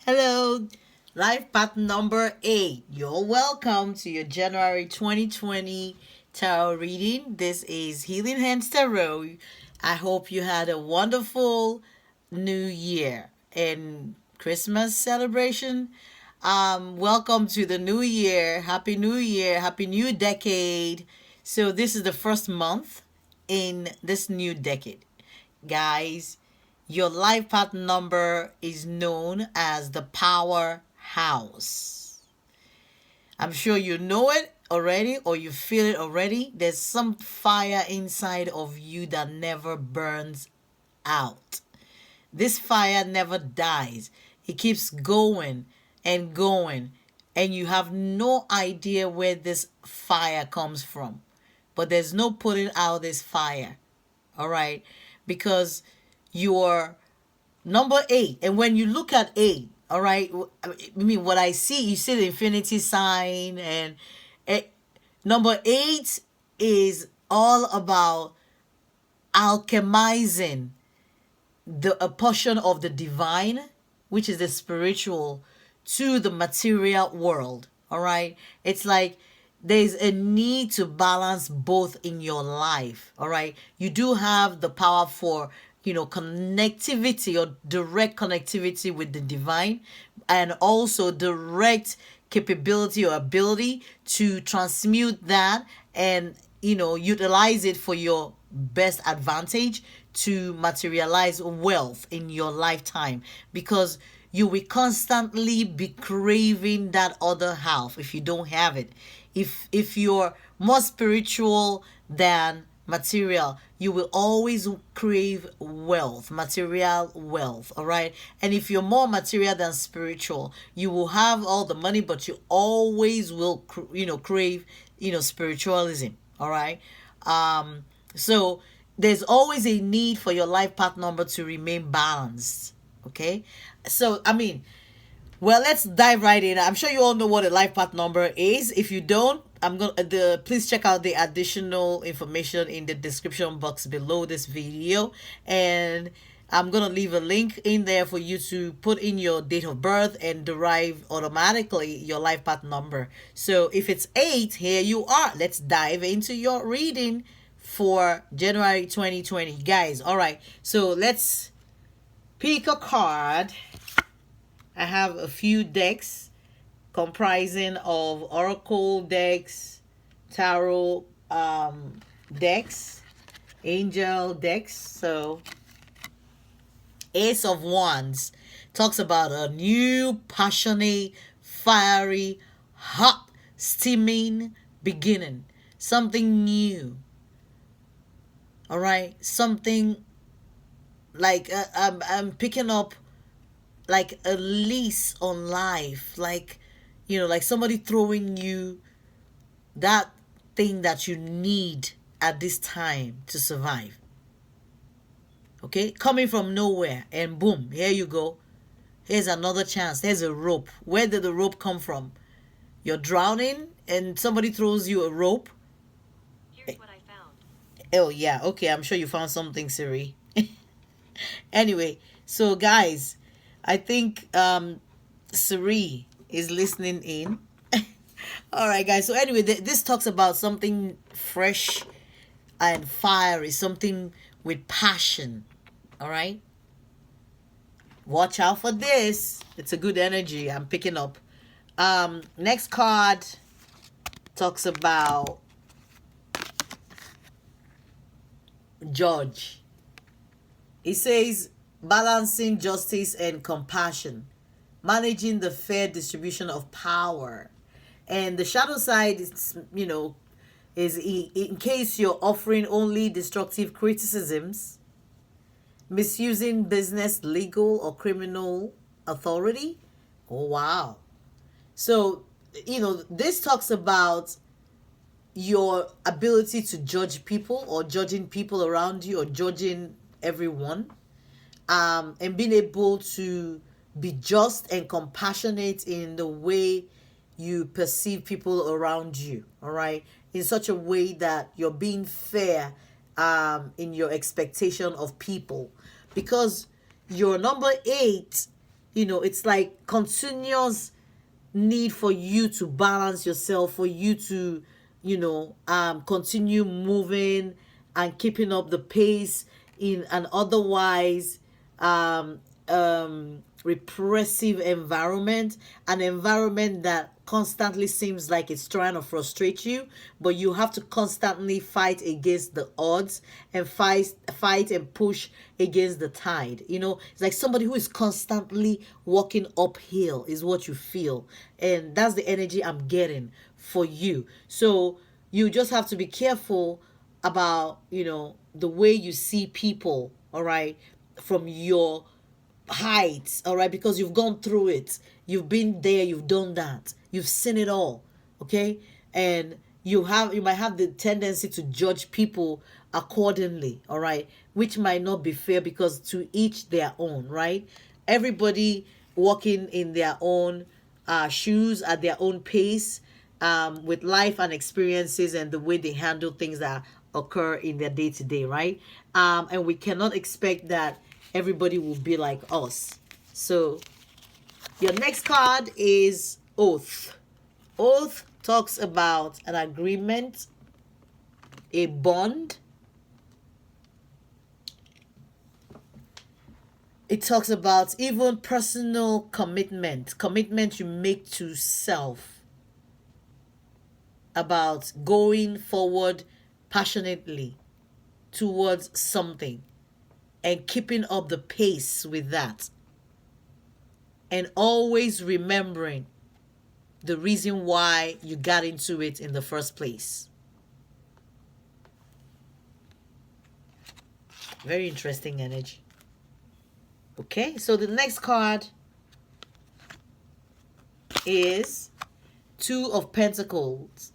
Hello, life path number 8. You're welcome to your January 2020 tarot reading. This is Healing Hands Tarot. I hope you had a wonderful new year and Christmas celebration. Welcome to the new year. Happy New Year. Happy new decade. So, this is the first month in this new decade. Guys, your life path number is known as the powerhouse. I'm sure you know it already or you feel it already. There's some fire inside of you that never burns out. This fire never dies. It keeps going and going, and you have no idea where this fire comes from. But there's no putting out this fire. All right? Because you're number 8. And when you look at 8, all right, I mean, what I see, you see the infinity sign, and number 8 is all about alchemizing a portion of the divine, which is the spiritual, to the material world. All right, it's like there's a need to balance both in your life. All right, you do have the power for connectivity or direct connectivity with the divine, and also direct capability or ability to transmute that and utilize it for your best advantage to materialize wealth in your lifetime, because you will constantly be craving that other half if you don't have it. If you're more spiritual than material, you will always crave wealth, material wealth. All right, and if you're more material than spiritual, you will have all the money, but you always will crave spiritualism. All right. So there's always a need for your life path number to remain balanced. Okay, so I mean, well, let's dive right in. I'm sure you all know what a life path number is. If you don't, please check out the additional information in the description box below this video, and I'm gonna leave a link in there for you to put in your date of birth and derive automatically your life path number. So if it's 8, here you are. Let's dive into your reading for January 2020, guys. All right, so let's pick a card. I have a few decks comprising of oracle decks, tarot decks, angel decks. So Ace of Wands talks about a new, passionate, fiery, hot, steaming beginning. Something new. All right, something like I'm picking up like a lease on life, like like somebody throwing you that thing that you need at this time to survive. Okay, coming from nowhere, and boom, here you go. Here's another chance. There's a rope. Where did the rope come from? You're drowning and somebody throws you a rope. Here's what I found. Oh yeah, okay, I'm sure you found something, Siri. Anyway, so guys, I think Siri is listening in. All right, guys. So anyway, this talks about something fresh and fiery, something with passion. All right. Watch out for this. It's a good energy I'm picking up. Next card talks about Judge. It says balancing justice and compassion, managing the fair distribution of power. And the shadow side is in case you're offering only destructive criticisms, misusing business, legal, or criminal authority. Oh, wow. So, this talks about your ability to judge people, or judging people around you, or judging everyone, and being able to be just and compassionate in the way you perceive people around you. All right, in such a way that you're being fair in your expectation of people, because your number 8 it's like continuous need for you to balance yourself, for you to continue moving and keeping up the pace in an otherwise repressive environment, an environment that constantly seems like it's trying to frustrate you, but you have to constantly fight against the odds and fight and push against the tide. It's like somebody who is constantly walking uphill is what you feel, and that's the energy I'm getting for you. So you just have to be careful about the way you see people, all right, from your heights, all right, because you've gone through it, you've been there, you've done that, you've seen it all, okay? And you might have the tendency to judge people accordingly, all right, which might not be fair, because to each their own, right? Everybody walking in their own shoes at their own pace, with life and experiences and the way they handle things that occur in their day-to-day, right? And we cannot expect that everybody will be like us. So your next card is Oath. Oath talks about an agreement, a bond. It talks about even personal commitment you make to self, about going forward passionately towards something and keeping up the pace with that, and always remembering the reason why you got into it in the first place. Very interesting energy. Okay, so the next card is Two of Pentacles,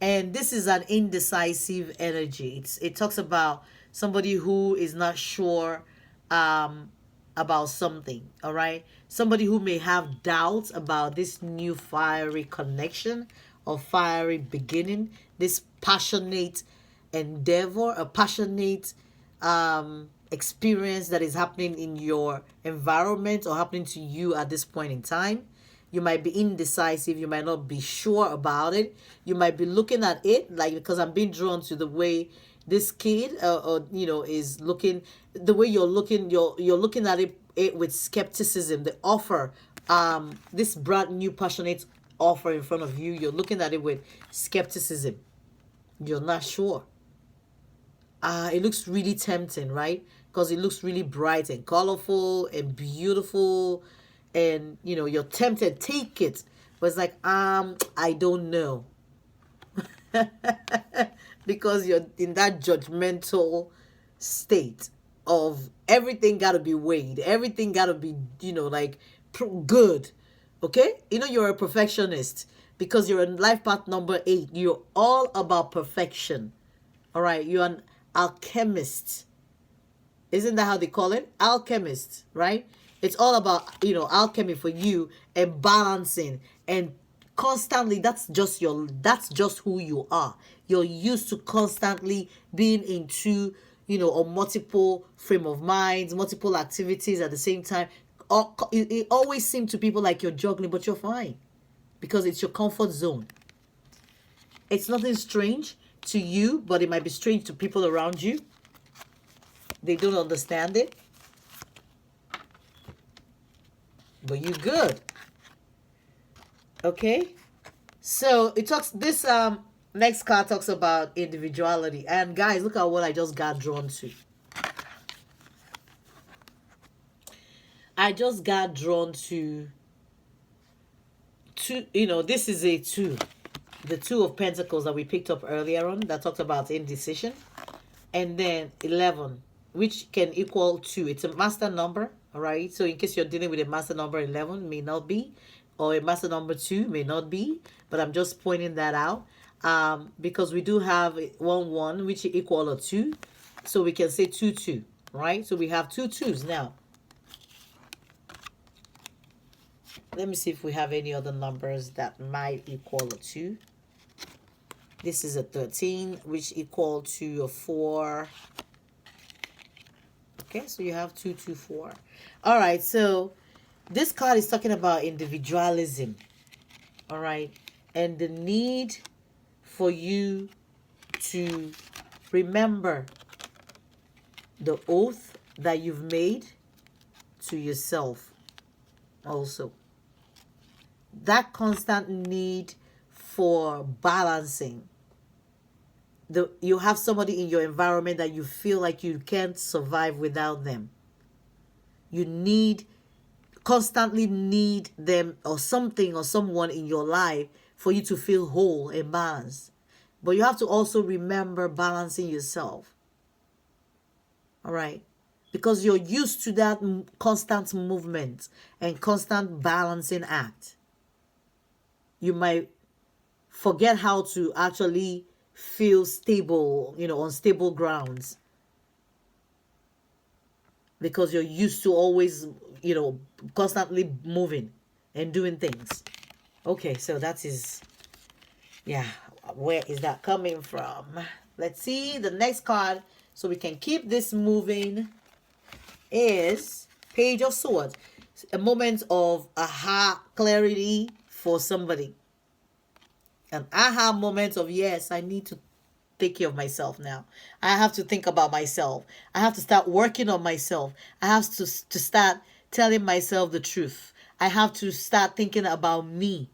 and this is an indecisive energy. It talks about somebody who is not sure about something, all right? Somebody who may have doubts about this new fiery connection or fiery beginning, this passionate endeavor, a passionate experience that is happening in your environment or happening to you at this point in time. You might be indecisive. You might not be sure about it. You might be looking at it like, because I'm being drawn to the way this kid, is looking. The way you're looking, you're looking at it with skepticism. The offer, this brand new passionate offer in front of you. You're looking at it with skepticism. You're not sure. It looks really tempting, right? Because it looks really bright and colorful and beautiful, and you're tempted, take it, but it's like I don't know. Because you're in that judgmental state of everything got to be weighed, everything got to be good. Okay, you're a perfectionist because you're in life path number 8. You're all about perfection, all right? You're an alchemist. Isn't that how they call it? Alchemist, right? It's all about, alchemy for you, and balancing and constantly. That's just who you are. You're used to constantly being into, a multiple frame of minds, multiple activities at the same time. It always seems to people like you're juggling, but you're fine because it's your comfort zone. It's nothing strange to you, but it might be strange to people around you. They don't understand it. But you good. Okay? So this next card talks about individuality. And guys, look at what I just got drawn to. I just got drawn to this is a 2. The 2 of Pentacles that we picked up earlier on that talked about indecision. And then 11, which can equal 2. It's a master number, all right? So in case you're dealing with a master number, 11 may not be, or a master number 2 may not be, but I'm just pointing that out because we do have 1 which equal a 2, so we can say 2 2, right? So we have 2 2s now. Let me see if we have any other numbers that might equal a 2. This is a 13, which equal to a 4. Okay, so you have 2 2 4. All right, so This card is talking about individualism, all right, and the need for you to remember the oath that you've made to yourself also. That constant need for balancing. You have somebody in your environment that you feel like you can't survive without them. You constantly need them or something or someone in your life for you to feel whole and balanced. But you have to also remember balancing yourself. All right? Because you're used to that constant movement and constant balancing act. You might forget how to actually feel stable, on stable grounds. Because you're used to always, constantly moving and doing things. Okay, so that is, where is that coming from? Let's see the next card so we can keep this moving is Page of Swords. A moment of aha clarity for somebody. An aha moment of, yes, I need to take care of myself now. I have to think about myself. I have to start working on myself. I have to start telling myself the truth. I have to start thinking about me.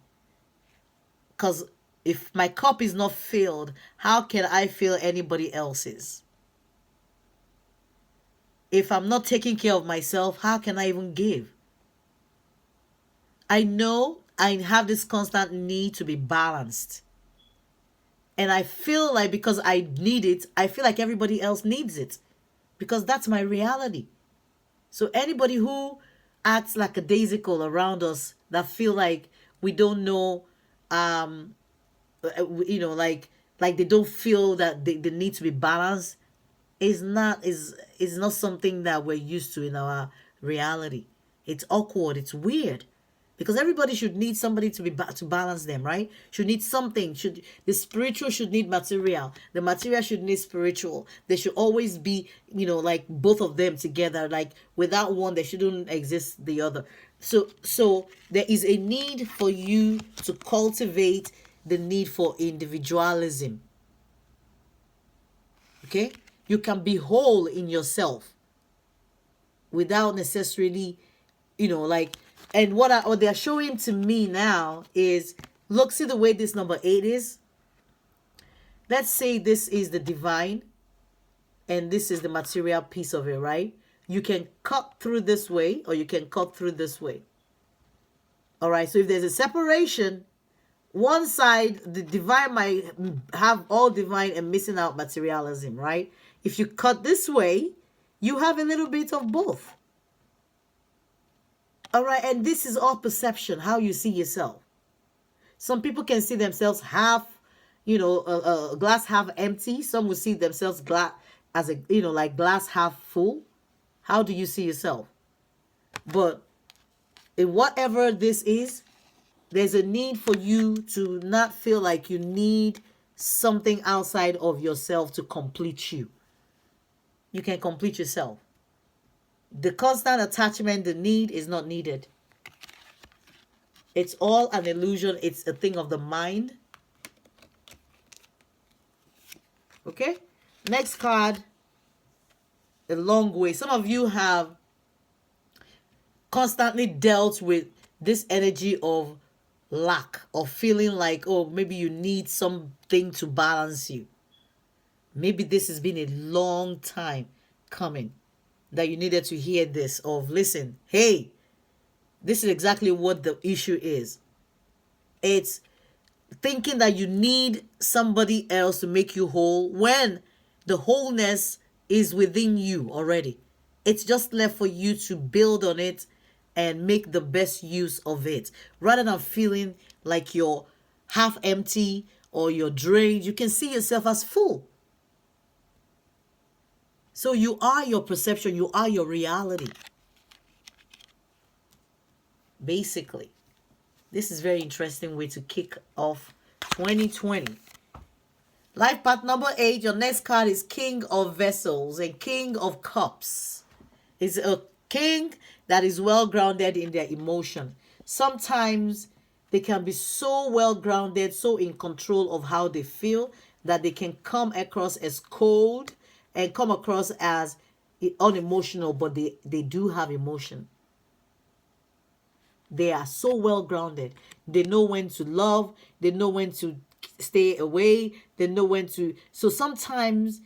Because if my cup is not filled, how can I fill anybody else's? If I'm not taking care of myself, how can I even give? I know I have this constant need to be balanced. And I feel like because I need it, I feel like everybody else needs it. Because that's my reality. So anybody who acts like a daisical around us that feel like we don't know, like they don't feel that they need to be balanced, is not something that we're used to in our reality. It's awkward. It's weird. Because everybody should need somebody to balance them, right? Should need something. The spiritual should need material. The material should need spiritual. They should always be, like both of them together. Like without one, there shouldn't exist the other. So there is a need for you to cultivate the need for individualism. Okay? You can be whole in yourself without necessarily, and what they're showing to me now is, look, see the way this number 8 is? Let's say this is the divine and this is the material piece of it, right? You can cut through this way or you can cut through this way. All right, so if there's a separation, one side, the divine might have all divine and missing out materialism, right? If you cut this way, you have a little bit of both. All right, and this is all perception, how you see yourself. Some people can see themselves half, glass half empty. Some will see themselves as like glass half full. How do you see yourself? But in whatever this is, there's a need for you to not feel like you need something outside of yourself to complete you. You can complete yourself. The constant attachment, the need is not needed. It's all an illusion. It's a thing of the mind. Okay? Next card. A long way. Some of you have constantly dealt with this energy of lack, of feeling like, oh, maybe you need something to balance you. Maybe this has been a long time coming that you needed to hear this of, listen, hey, this is exactly what the issue is. It's thinking that you need somebody else to make you whole when the wholeness is within you already. It's just left for you to build on it and make the best use of it. Rather than feeling like you're half empty or you're drained, you can see yourself as full. So you are your perception, you are your reality. Basically, this is very interesting way to kick off 2020. Life path number 8, your next card is King of Vessels and King of Cups. It's a king that is well grounded in their emotion. Sometimes they can be so well grounded, so in control of how they feel, that they can come across as cold and come across as unemotional, but they do have emotion. They are so well grounded. They know when to love, they know when to stay away, they know when to. So sometimes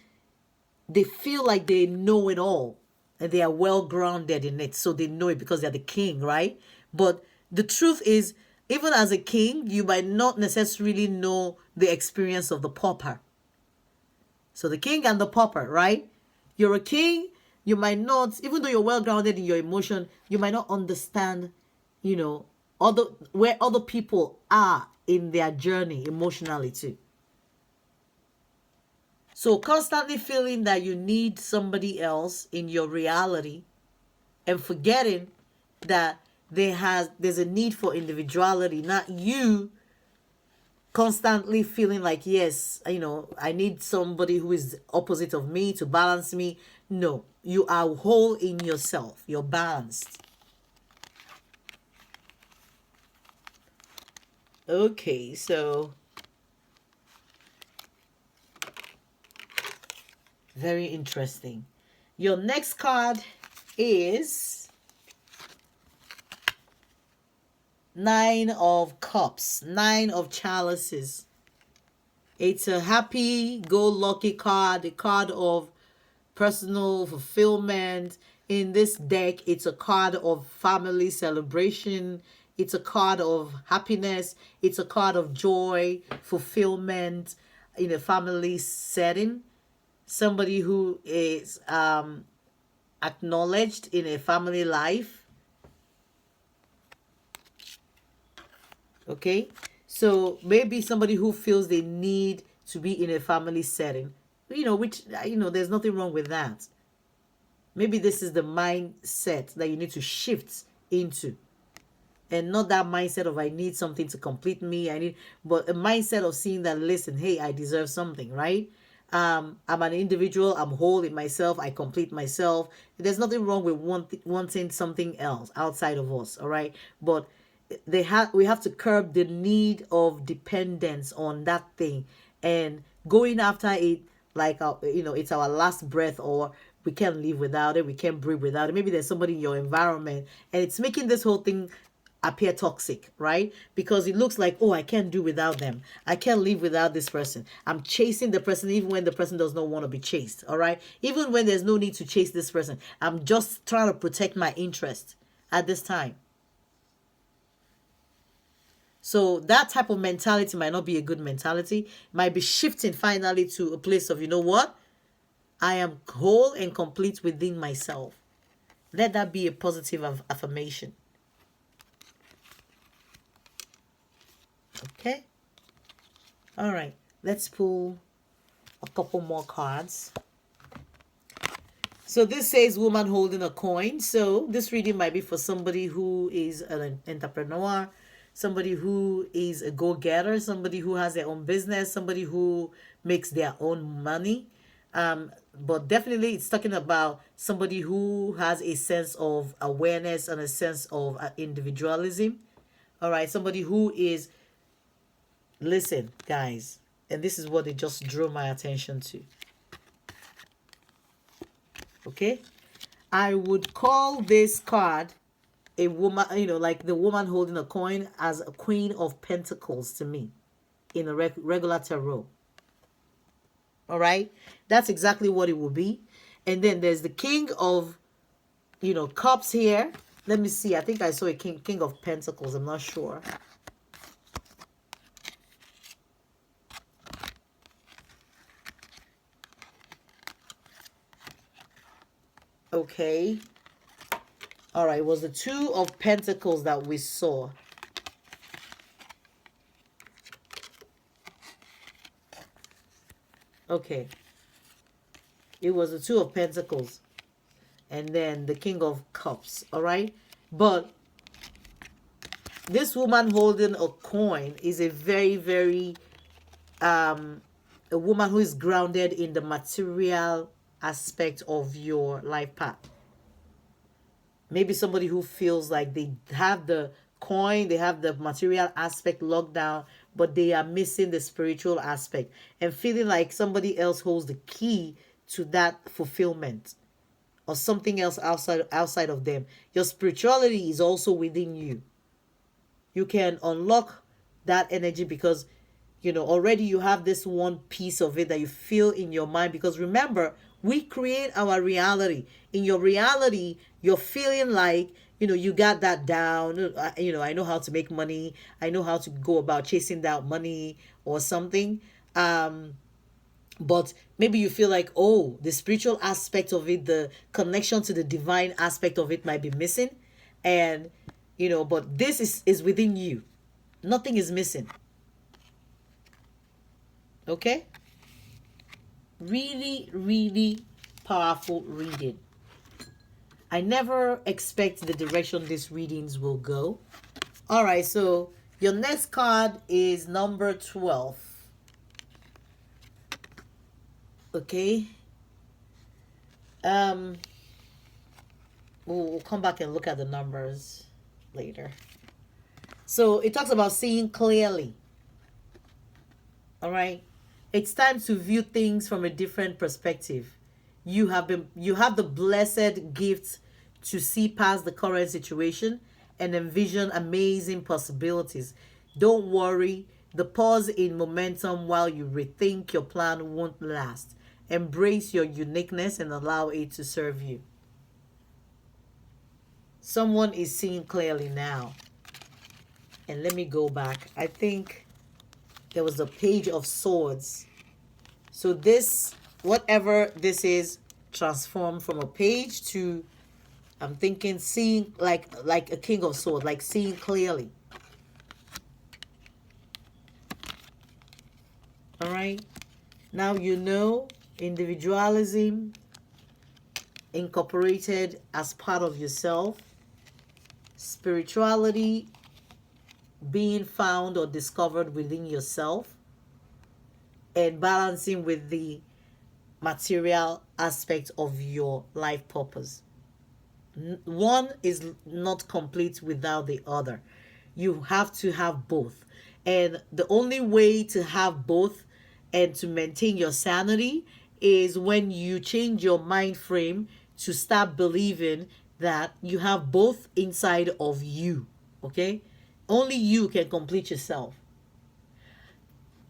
they feel like they know it all and they are well grounded in it. So they know it because they're the king, right? But the truth is, even as a king, you might not necessarily know the experience of the pauper. So the king and the pauper, right? You're a king, you might not, even though you're well grounded in your emotion, you might not understand, you know, other where other people are in their journey emotionally too. So constantly feeling that you need somebody else in your reality and forgetting that there's a need for individuality, not you constantly feeling like, yes, I need somebody who is opposite of me to balance me. No, you are whole in yourself. You're balanced. Okay, so very interesting. Your next card is Nine of Cups, Nine of Chalices. It's a happy-go-lucky card, a card of personal fulfillment. In this deck, it's a card of family celebration. It's a card of happiness. It's a card of joy, fulfillment in a family setting. Somebody who is acknowledged in a family life. Okay, so maybe somebody who feels they need to be in a family setting, which there's nothing wrong with that. Maybe this is the mindset that you need to shift into, and not that mindset of I need something to complete me, but a mindset of seeing that, listen, hey, I deserve something, right? I'm an individual, I'm whole in myself, I complete myself. There's nothing wrong with wanting something else outside of us, all right? But we have to curb the need of dependence on that thing and going after it like it's our last breath, or we can't live without it, we can't breathe without it. Maybe there's somebody in your environment and it's making this whole thing appear toxic, right? Because it looks like, oh, I can't do without them, I can't live without this person, I'm chasing the person even when the person does not want to be chased, all right? Even when there's no need to chase this person, I'm just trying to protect my interest at this time. So that type of mentality might not be a good mentality. It might be shifting finally to a place of, you know what? I am whole and complete within myself. Let that be a positive affirmation. Okay? All right. Let's pull a couple more cards. So this says woman holding a coin. So this reading might be for somebody who is an entrepreneur, somebody who is a go-getter, somebody who has their own business, somebody who makes their own money. But definitely it's talking about somebody who has a sense of awareness and a sense of individualism. All right, somebody who is, listen, guys, and this is what they just drew my attention to. Okay, I would call this card a woman, like the woman holding a coin, as a Queen of Pentacles to me in a regular tarot. All right, that's exactly what it will be. And then there's the King of, Cups here. Let me see. I think I saw a King of Pentacles. I'm not sure. Okay. All right, it was the Two of Pentacles that we saw. Okay. It was the Two of Pentacles. And then the King of Cups. All right. But this woman holding a coin is a very, very, a woman who is grounded in the material aspect of your life path. Maybe somebody who feels like they have the coin, they have the material aspect locked down, but they are missing the spiritual aspect and feeling like somebody else holds the key to that fulfillment or something else outside of them. Your spirituality is also within you. You can unlock that energy because already you have this one piece of it that you feel in your mind. Because remember, we create our reality. In your reality, you're feeling like you got that down. I know how to make money. I know how to go about chasing that money or something. But maybe you feel like, oh, the spiritual aspect of it, the connection to the divine aspect of it might be missing. And but this is within you. Nothing is missing. Okay? Really, really powerful reading. I never expect the direction these readings will go. All right, so your next card is number 12. Okay? We'll come back and look at the numbers later. So it talks about seeing clearly. All right? It's time to view things from a different perspective. You have the blessed gift to see past the current situation and envision amazing possibilities. Don't worry, the pause in momentum while you rethink your plan won't last. Embrace your uniqueness and allow it to serve you. Someone is seeing clearly now. And let me go back. I think there was a page of swords. So this, whatever this is, transformed from a page to, I'm thinking, seeing like a king of swords, like seeing clearly. All right. Now individualism incorporated as part of yourself, spirituality being found or discovered within yourself, and balancing with the material aspect of your life purpose. One is not complete without the other. You have to have both. And the only way to have both and to maintain your sanity is when you change your mind frame to start believing that you have both inside of you. Okay? Only you can complete yourself.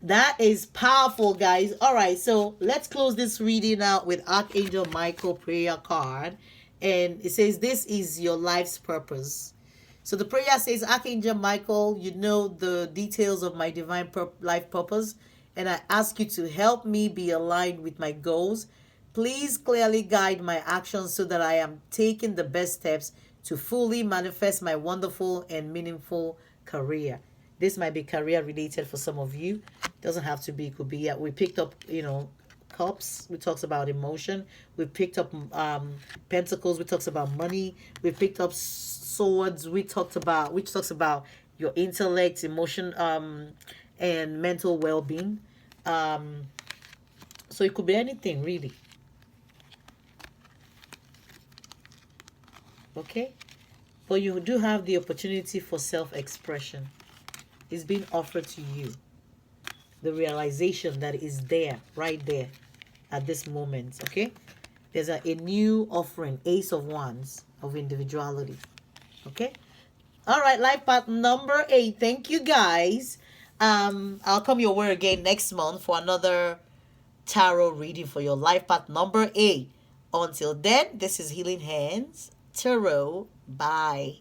That is powerful, guys. All right, so let's close this reading out with Archangel Michael prayer card. And it says, this is your life's purpose. So the prayer says, Archangel Michael, you know the details of my divine life purpose, and I ask you to help me be aligned with my goals. Please clearly guide my actions so that I am taking the best steps to fully manifest my wonderful and meaningful career. This might be career related for some of you. It doesn't have to be. It could be. We picked up, cups. We talked about emotion. We picked up pentacles. We talked about money. We picked up swords. Which talks about your intellect, emotion, and mental well-being. So it could be anything really. Okay, but you do have the opportunity for self-expression. Is being offered to you. The realization that is there, right there, at this moment, okay? There's a new offering, Ace of Wands, of individuality, okay? All right, life path number 8. Thank you, guys. I'll come your way again next month for another tarot reading for your life path number 8. Until then, this is Healing Hands Tarot. Bye.